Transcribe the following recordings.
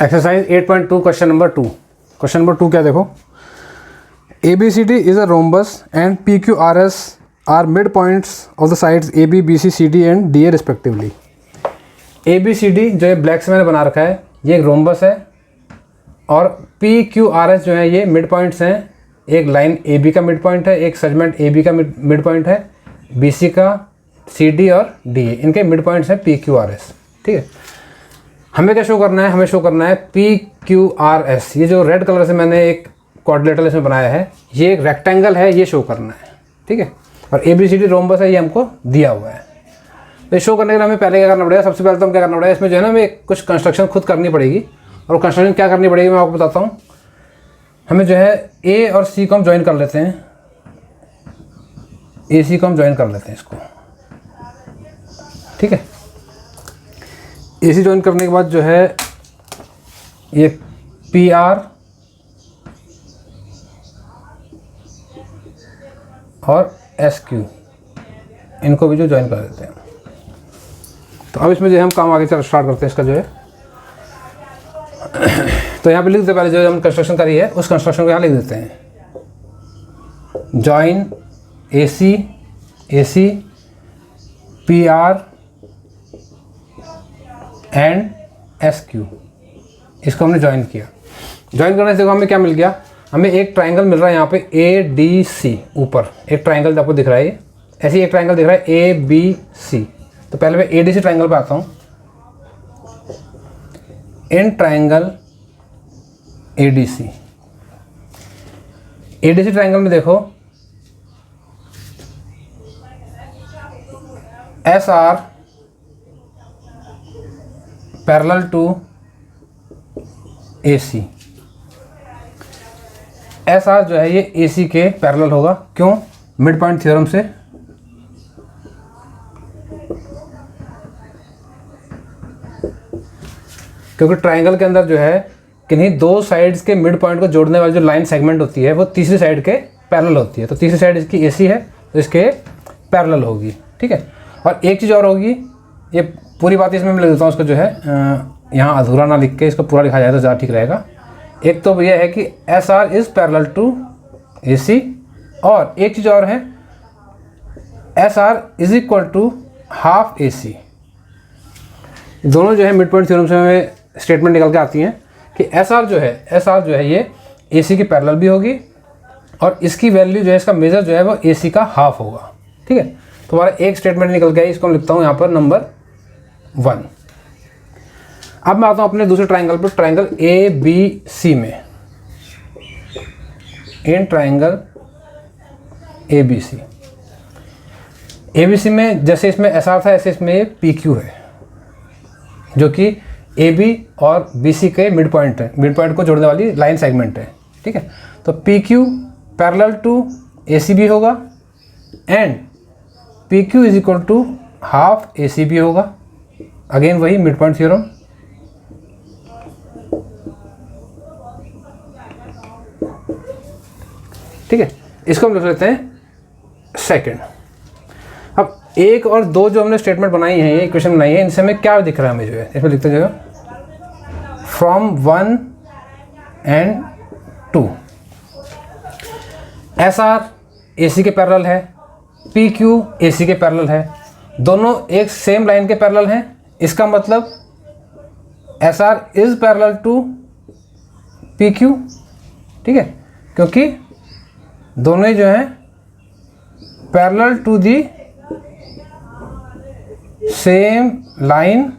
Exercise 8.2 question number 2। Question number 2 क्या देखो, ABCD is a rhombus and PQRS are mid points of the sides AB, BC, CD and DA respectively. ABCD जो है black से मैंने बना रखा है, ये एक रोम्बस है और PQRS जो है ये मिड पॉइंट्स हैं। एक लाइन AB का मिड पॉइंट है, एक सेगमेंट AB का मिड पॉइंट है, BC का, CD और DA इनके मिड पॉइंट्स हैं PQRS। ठीक है, हमें क्या शो करना है, हमें शो करना है PQRS। ये जो रेड कलर से मैंने एक क्वाड्रिलेटरल इसमें बनाया है, ये एक रेक्टेंगल है, ये शो करना है। ठीक है, और ABCD रोम्बस है, ये हमको दिया हुआ है। तो शो करने के लिए हमें पहले क्या करना पड़ेगा, सबसे पहले तो हम क्या करना पड़ेगा, इसमें जो है ना हमें कुछ कंस्ट्रक्शन खुद करनी पड़ेगी। और कंस्ट्रक्शन क्या करनी पड़ेगी मैं आपको बताता हूँ। हमें जो है A और C को हम ज्वाइन कर लेते हैं, AC को हम ज्वाइन कर लेते हैं इसको। ठीक है, AC ज्वाइन करने के बाद जो है ये PR और SQ इनको भी जो ज्वाइन कर देते हैं। तो अब इसमें जो है हम काम आगे चल स्टार्ट करते हैं इसका जो है। तो यहाँ पे लिख देते, पहले जो हम कंस्ट्रक्शन करी है उस कंस्ट्रक्शन को यहाँ लिख देते हैं, join AC PR and SQ। इसको हमने ज्वाइन किया। ज्वाइन करने से हमें क्या मिल गया, हमें एक ट्राइंगल मिल रहा है यहाँ पे ADC। ऊपर एक ट्राइंगल आपको दिख रहा है, ऐसे ही एक ट्राइंगल दिख रहा है ABC। तो पहले मैं ADC ट्राइंगल पे आता हूँ। इन ट्राइंगल ADC ट्राइंगल में देखो SR parallel to AC। SR जो है ये AC के पैरेलल होगा। क्यों? मिड पॉइंट थ्योरम से। क्योंकि ट्राइंगल के अंदर जो है किन्हीं दो साइड्स के मिड पॉइंट को जोड़ने वाली जो लाइन सेगमेंट होती है वो तीसरी साइड के पैरेलल होती है। तो तीसरी साइड इसकी AC है तो इसके पैरेलल होगी। ठीक है, और एक चीज़ और होगी, ये पूरी बात इसमें मैं लिख देता हूँ उसको जो है, यहाँ अधूरा ना लिख के इसको पूरा लिखा जाए तो ज़्यादा ठीक रहेगा। एक तो यह है कि SR is parallel to AC, और एक चीज़ और है SR is equal to half AC। दोनों जो है मिड पॉइंट थ्योरम से हमें स्टेटमेंट निकल के आती हैं कि SR जो है ये AC की पैरेलल भी होगी और इसकी वैल्यू जो है, इसका मेजर जो है वो AC का हाफ होगा। ठीक है, तो हमारा एक स्टेटमेंट निकल गया, इसको मैं लिखता हूँ यहाँ पर नंबर 1। अब मैं आता हूँ अपने दूसरे ट्राइंगल पर, ट्राइंगल ABC में। इन ट्राइंगल ABC में जैसे इसमें SR था ऐसे इसमें PQ है, जो कि AB और BC के मिड पॉइंट है, मिड पॉइंट को जोड़ने वाली लाइन सेगमेंट है। ठीक है, तो PQ पैरेलल टू AC भी होगा and PQ is equal to half AC भी होगा। अगेन वही मिड पॉइंट थ्योरम। ठीक है, इसको हम लिख लेते हैं सेकंड। अब एक और दो जो हमने स्टेटमेंट बनाई है, ये इक्वेशन बनाई है, इनसे हमें क्या दिख रहा है हमें जो है, इसमें लिखते जाएगा फ्रॉम 1 एंड 2। SR AC के पैरेलल है, PQ AC के पैरेलल है, दोनों एक सेम लाइन के पैरेलल हैं। इसका मतलब SR is parallel to PQ। ठीक है, क्योंकि दोनों ही जो हैं parallel to the same line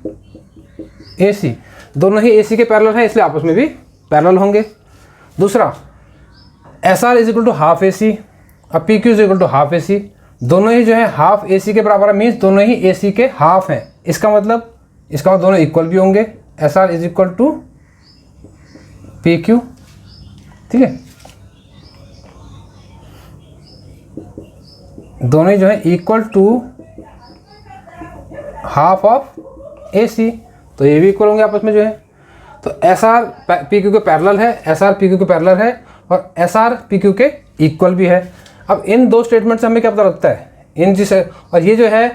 AC। दोनों ही AC के पैरेलल हैं, इसलिए आपस में भी पैरेलल होंगे। दूसरा, SR is equal to half AC और PQ is equal to half AC। दोनों ही जो है हाफ AC के बराबर है, मीन्स दोनों ही AC के हाफ हैं। इसका मतलब दोनों इक्वल भी होंगे। SR is equal to PQ। ठीक है, दोनों ही जो है equal to half of AC, तो ये भी इक्वल होंगे आपस में जो है। तो SR PQ के पैरेलल है, SR PQ के पैरेलल है और SR PQ के इक्वल भी है। अब इन दो स्टेटमेंट से हमें क्या पता लगता है, इन जिसे, और ये जो है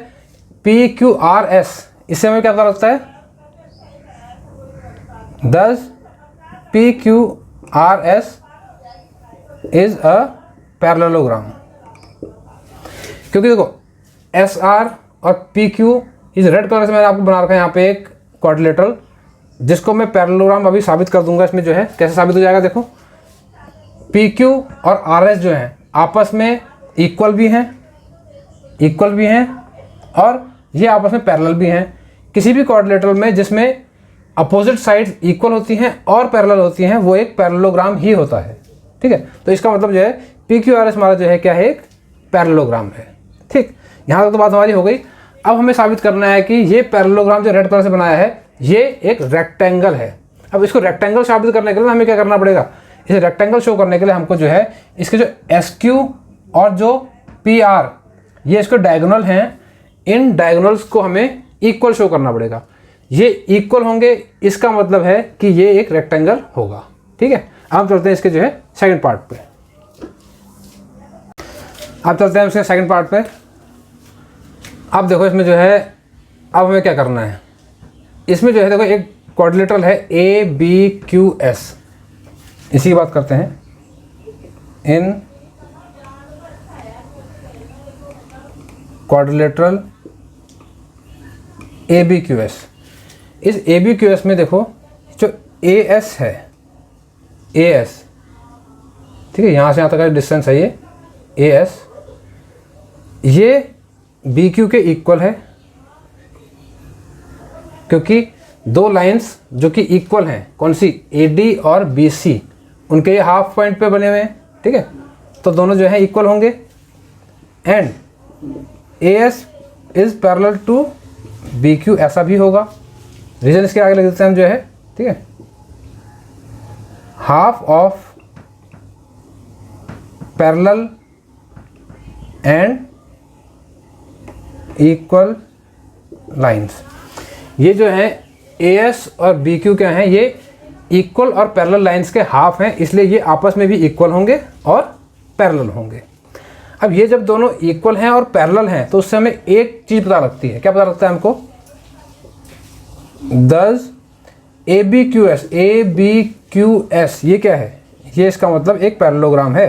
PQRS, इससे हमें क्या पता लगता है, Thus PQRS is a parallelogram. क्योंकि देखो SR और PQ इस रेड कलर से मैंने आपको बना रखा है यहाँ पे एक क्वाड्रिलेटरल, जिसको मैं पैरेललोग्राम अभी साबित कर दूंगा। इसमें जो है कैसे साबित हो जाएगा, देखो PQ और RS जो है आपस में इक्वल भी हैं और ये आपस में पैरेलल भी हैं। किसी भी क्वाड्रिलेटरल में जिसमें अपोजिट साइड्स इक्वल होती हैं और पैरेलल होती हैं वो एक पैरेललोग्राम ही होता है। ठीक है, तो इसका मतलब जो है PQRS हमारा जो है क्या है, एक पैरेललोग्राम है। ठीक, यहाँ तक तो बात हमारी हो गई। अब हमें साबित करना है कि ये पैरेललोग्राम जो रेड कलर से बनाया है ये एक रेक्टेंगल है। अब इसको रेक्टेंगल साबित करने के लिए हमें क्या करना पड़ेगा, इसे रेक्टेंगल शो करने के लिए हमको जो है इसके जो SQ और जो PR ये इसके डायगोनल हैं, इन डायगोनल्स को हमें इक्वल शो करना पड़ेगा। ये इक्वल होंगे, इसका मतलब है कि ये एक रेक्टेंगल होगा। ठीक है, अब चलते हैं इसके जो है सेकंड पार्ट पे। अब चलते हैं इसके सेकंड पार्ट पे। अब देखो इसमें जो है अब हमें क्या करना है, इसमें जो है देखो एक क्वाड्रिलेटरल है ABQS, इसी की बात करते हैं। इन क्वाड्रिलेटरल ABQS, इस ABQS में देखो जो AS है, AS, ठीक है, यहाँ से यहाँ तक का डिस्टेंस है ये AS, ये BQ के इक्वल है, क्योंकि दो लाइंस जो कि इक्वल हैं, कौन सी, AD और BC, उनके ये हाफ पॉइंट पे बने हुए हैं। ठीक है, तो दोनों जो है इक्वल होंगे। And AS is parallel to BQ, ऐसा भी होगा। रीजन इसके आगे लिख देते हैं हम जो है, ठीक है, half of parallel and equal lines. ये जो है AS और BQ क्या हैं, ये इक्वल और पैरेलल लाइंस के हाफ हैं, इसलिए ये आपस में भी इक्वल होंगे और पैरेलल होंगे। अब ये जब दोनों इक्वल हैं और पैरेलल हैं तो उससे हमें एक चीज़ पता लगती है। क्या पता लगता है हमको, दस ABQS ये क्या है, ये इसका मतलब एक पैरेललोग्राम है।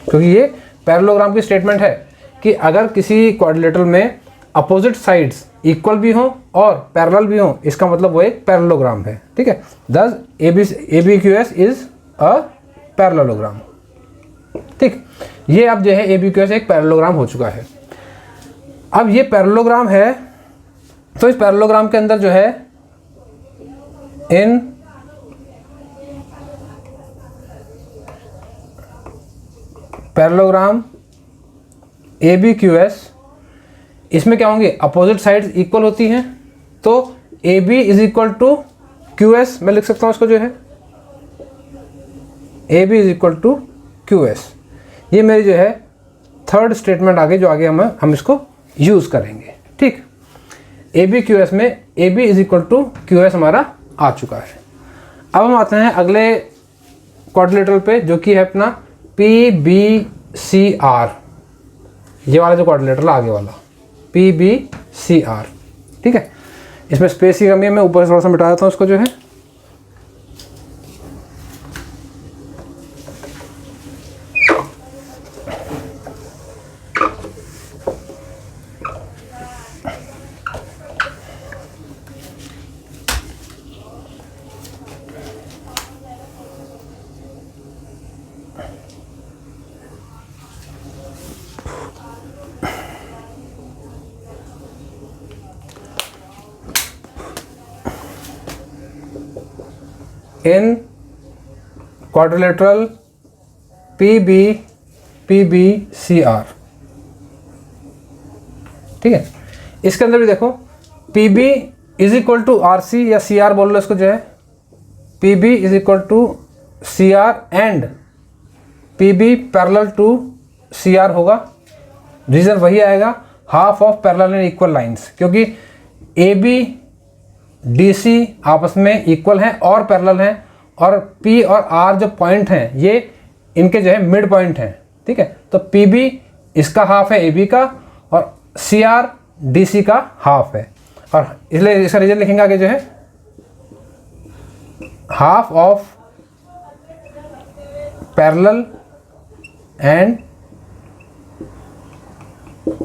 क्योंकि ये पैरेललोग्राम की स्टेटमेंट है कि अगर किसी क्वाड्रिलेटरल में अपोजिट साइड्स इक्वल भी हों और पैरेलल भी हों, इसका मतलब वो एक पैरेललोग्राम है। ठीक है, दस ABQS इज अ पैरेललोग्राम। ठीक, ये अब जो है ABQS एक पैरेललोग्राम हो चुका है। अब ये पैरेललोग्राम है, तो इस पैरेललोग्राम के अंदर जो है इन पैरेललोग्राम ABQS, इसमें क्या होंगे, अपोजिट साइड्स इक्वल होती हैं, तो AB is equal to QS मैं लिख सकता हूँ इसको जो है, AB is equal to QS। ये मेरी जो है थर्ड स्टेटमेंट आगे जो आगे हम इसको यूज़ करेंगे। ठीक, ABQS में AB is equal to QS हमारा आ चुका है। अब हम आते हैं अगले क्वाड्रिलेटरल पे जो कि है अपना PBCR, ये वाला जो क्वाड्रिलेटरल आगे वाला PBCR। ठीक है, इसमें स्पेस की कमी है, मैं ऊपर से थोड़ा सा मिटा देता हूँ इसको जो है। इन क्वाड्रिलेटरल PBCR, ठीक है, इसके अंदर भी देखो PB is equal to RC या CR बोल लो इसको जो है, PB is equal to CR and PB parallel to CR होगा। रीजन वही आएगा, half of parallel and equal lines, क्योंकि AB DC आपस में इक्वल हैं और पैरेलल हैं, और P और R जो पॉइंट हैं ये इनके जो है मिड पॉइंट हैं। ठीक है, तो PB इसका हाफ है AB का और CR DC का हाफ है, और इसलिए इसका रीजन लिखेंगे आगे जो है half of parallel and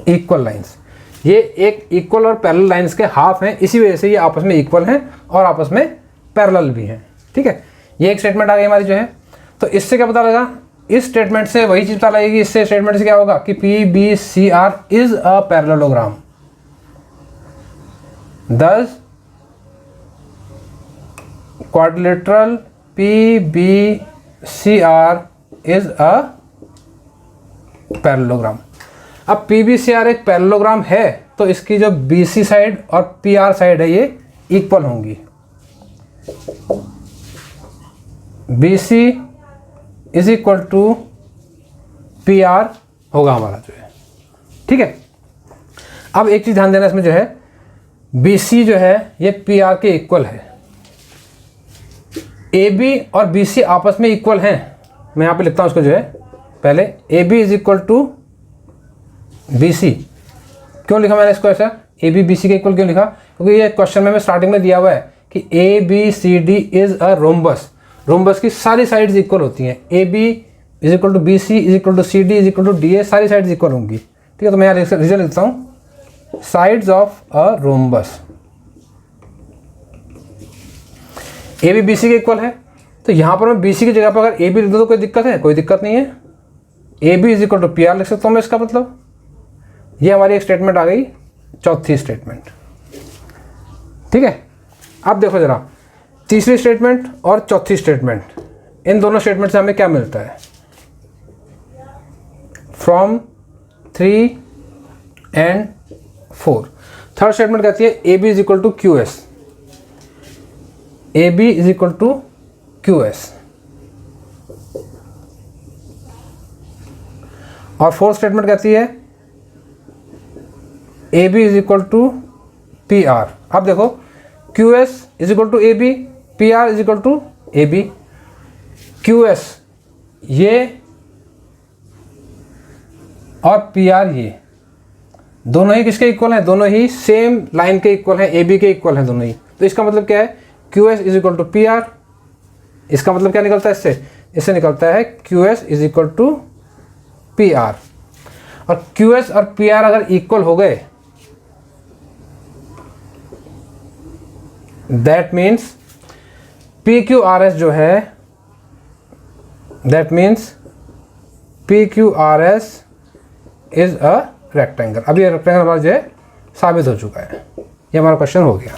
equal lines. ये एक इक्वल और पैरेलल लाइंस के हाफ हैं, इसी वजह से ये आपस में इक्वल हैं और आपस में पैरेलल भी हैं। ठीक है, ये एक स्टेटमेंट आ गई हमारी जो है। तो इससे क्या पता लगा, इस स्टेटमेंट से वही चीज़ पता लगेगी। इससे स्टेटमेंट से क्या होगा कि PBCR is a parallelogram, thus quadrilateral PBCR is a parallelogram. अब PBCR एक पैरेललोग्राम है तो इसकी जो BC साइड और PR साइड है ये इक्वल होंगी। BC is equal to PR होगा हमारा जो है। ठीक है, अब एक चीज़ ध्यान देना इसमें जो है, BC जो है ये PR के इक्वल है, AB और BC आपस में इक्वल हैं। मैं यहाँ पे लिखता हूँ उसको जो है, पहले AB is equal to BC। क्यों लिखा मैंने इसको ऐसा, AB BC के इक्वल क्यों लिखा, क्योंकि ये क्वेश्चन में स्टार्टिंग में दिया हुआ है कि ABCD is a rhombus. Rhombus की सारी साइड्स इक्वल होती हैं, AB is equal to BC is equal to CD is equal to DA, सारी साइड्स इक्वल होंगी। ठीक है, तो मैं यहाँ रिजल्ट लिखता हूँ, sides of a rhombus AB BC के इक्वल है। तो यहाँ पर मैं BC की जगह पर अगर AB लिख दूँ तो कोई दिक्कत है, कोई दिक्कत नहीं है। AB is equal to PR लिख सकता हूँ मैं। इसका मतलब ये हमारी एक स्टेटमेंट आ गई, चौथी स्टेटमेंट। ठीक है, अब देखो जरा, तीसरी स्टेटमेंट और चौथी स्टेटमेंट, इन दोनों स्टेटमेंट से हमें क्या मिलता है, फ्रॉम 3 एंड 4। थर्ड स्टेटमेंट कहती है AB is equal to QS, AB is equal to QS। और फोर्थ स्टेटमेंट कहती है AB is equal to PR। अब देखो, QS is equal to AB, PR is equal to AB। QS ये और PR ये दोनों ही किसके इक्वल हैं, दोनों ही सेम लाइन के इक्वल हैं, AB के इक्वल हैं दोनों ही। तो इसका मतलब क्या है, QS is equal to PR। इसका मतलब क्या निकलता है इससे निकलता है QS is equal to PR। और QS और PR अगर इक्वल हो गए, दैट मीन्स PQRS जो है, that means PQRS is a rectangle. अब ये रेक्टेंगल हमारा जो है साबित हो चुका है, ये हमारा क्वेश्चन हो गया।